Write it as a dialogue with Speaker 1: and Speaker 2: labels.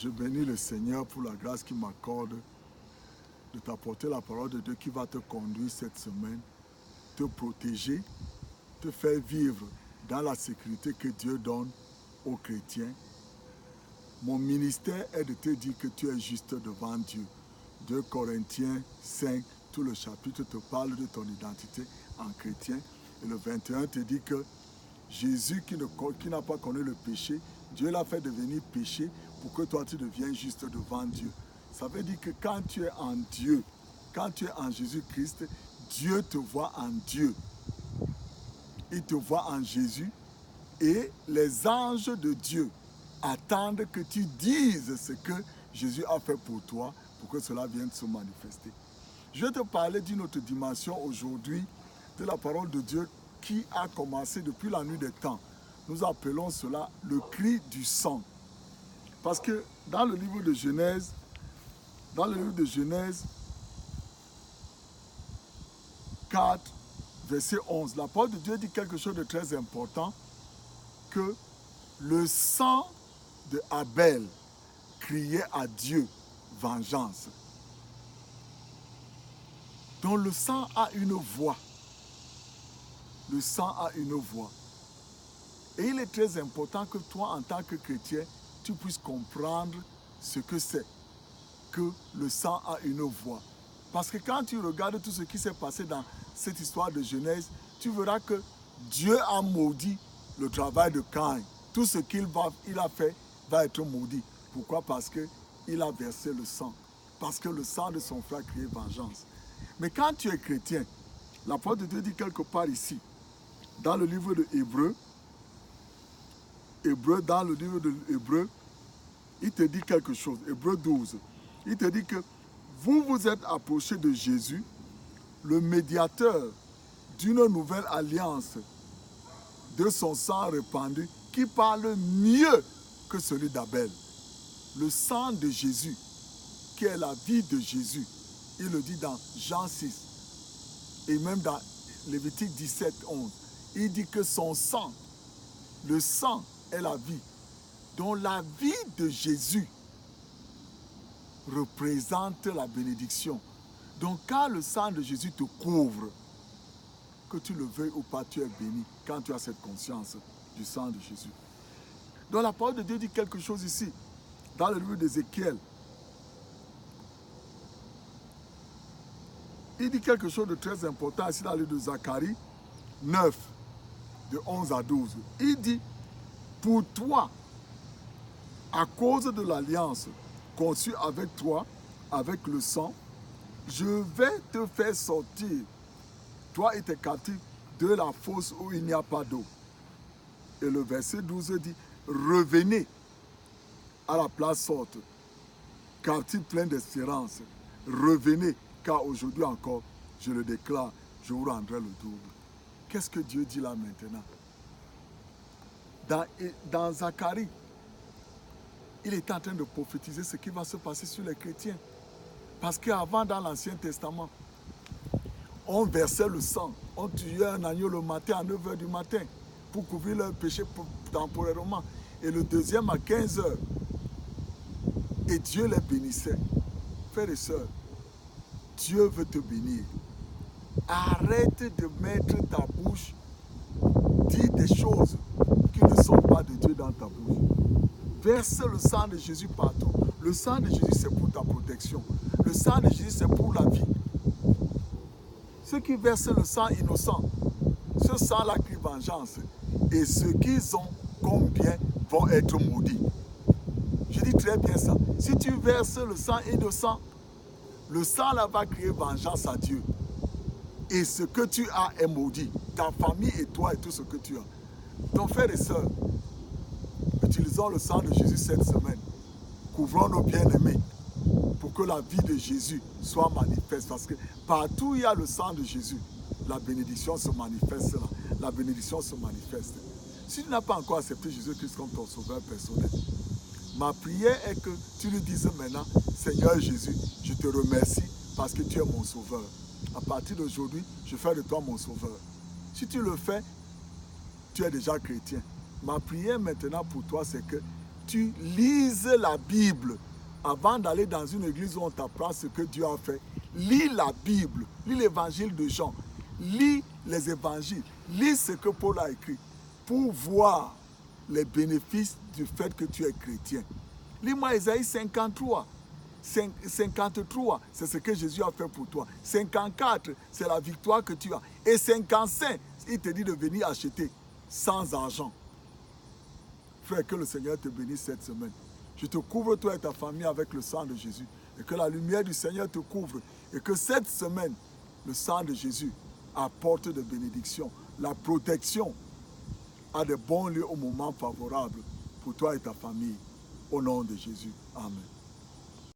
Speaker 1: Je bénis le Seigneur pour la grâce qu'il m'accorde de t'apporter la parole de Dieu qui va te conduire cette semaine, te protéger, te faire vivre dans la sécurité que Dieu donne aux chrétiens. Mon ministère est de te dire que tu es juste devant Dieu. 2 Corinthiens 5, tout le chapitre te parle de ton identité en chrétien. Et le 21 te dit que Jésus qui n'a pas connu le péché, Dieu l'a fait devenir péché pour que toi tu deviennes juste devant Dieu. Ça veut dire que quand tu es en Dieu, quand tu es en Jésus-Christ, Dieu te voit en Dieu. Il te voit en Jésus et les anges de Dieu attendent que tu dises ce que Jésus a fait pour toi pour que cela vienne se manifester. Je vais te parler d'une autre dimension aujourd'hui de la parole de Dieu qui a commencé depuis la nuit des temps. Nous appelons cela le cri du sang. Parce que dans le livre de Genèse, 4, verset 11, la parole de Dieu dit quelque chose de très important, que le sang de Abel criait à Dieu vengeance. Donc le sang a une voix. Le sang a une voix. Et il est très important que toi, en tant que chrétien, tu puisses comprendre ce que c'est que le sang a une voix. Parce que quand tu regardes tout ce qui s'est passé dans cette histoire de Genèse, tu verras que Dieu a maudit le travail de Caïn. Tout ce qu'il a fait va être maudit. Pourquoi? Parce qu'il a versé le sang. Parce que le sang de son frère criait vengeance. Mais quand tu es chrétien, la parole de Dieu dit quelque part ici, dans le livre de Hébreux, dans le livre de Hébreux, il te dit quelque chose. Hébreux 12, il te dit que vous vous êtes approchés de Jésus, le médiateur d'une nouvelle alliance, de son sang répandu, qui parle mieux que celui d'Abel. Le sang de Jésus, qui est la vie de Jésus, il le dit dans Jean 6, et même dans Lévitique 17, 11. Il dit que son sang, le sang est la vie. Donc la vie de Jésus représente la bénédiction. Donc quand le sang de Jésus te couvre, que tu le veuilles ou pas, tu es béni quand tu as cette conscience du sang de Jésus. Donc la parole de Dieu dit quelque chose ici, dans le livre d'Ézéchiel. Il dit quelque chose de très important ici dans le livre de Zacharie 9, de 11 à 12. Il dit, pour toi, à cause de l'alliance conçue avec toi, avec le sang, je vais te faire sortir, toi et tes captifs, de la fosse où il n'y a pas d'eau. Et le verset 12 dit, revenez à la place forte, captifs pleins d'espérance. Revenez, car aujourd'hui encore, je le déclare, je vous rendrai le double. Qu'est-ce que Dieu dit là maintenant? Dans Zacharie, il est en train de prophétiser ce qui va se passer sur les chrétiens. Parce qu'avant, dans l'Ancien Testament, on versait le sang, on tuait un agneau le matin à 9h du matin pour couvrir leur péché temporairement. Et le deuxième à 15h. Et Dieu les bénissait. Frères et sœurs, Dieu veut te bénir. Arrête de mettre ta bouche, dis des choses qui ne sont pas de Dieu dans ta bouche. Verse le sang de Jésus partout. Le sang de Jésus, c'est pour ta protection. Le sang de Jésus, c'est pour la vie. Ceux qui versent le sang innocent, ce sang-là crie vengeance. Et ceux qui ont comme bien vont être maudits. Je dis très bien ça. Si tu verses le sang innocent, le sang là va crier vengeance à Dieu. Et ce que tu as est maudit. Ta famille et toi et tout ce que tu as. Donc frères et sœurs, utilisons le sang de Jésus cette semaine. Couvrons nos bien-aimés pour que la vie de Jésus soit manifeste. Parce que partout où il y a le sang de Jésus, la bénédiction se manifeste là. La bénédiction se manifeste. Si tu n'as pas encore accepté Jésus-Christ comme ton sauveur personnel, ma prière est que tu lui dises maintenant, Seigneur Jésus, je te remercie parce que tu es mon sauveur. À partir d'aujourd'hui, je fais de toi mon sauveur. Si tu le fais, tu es déjà chrétien. Ma prière maintenant pour toi, c'est que tu lises la Bible avant d'aller dans une église où on t'apprend ce que Dieu a fait. Lis la Bible, lis l'évangile de Jean, lis les évangiles, lis ce que Paul a écrit pour voir les bénéfices du fait que tu es chrétien. Lis-moi Ésaïe 53. 53, c'est ce que Jésus a fait pour toi. 54, c'est la victoire que tu as. Et 55, il te dit de venir acheter sans argent. Frère, que le Seigneur te bénisse cette semaine. Je te couvre toi et ta famille avec le sang de Jésus. Et que la lumière du Seigneur te couvre. Et que cette semaine, le sang de Jésus apporte de bénédictions. La protection a de bons lieux au moment favorable pour toi et ta famille. Au nom de Jésus. Amen.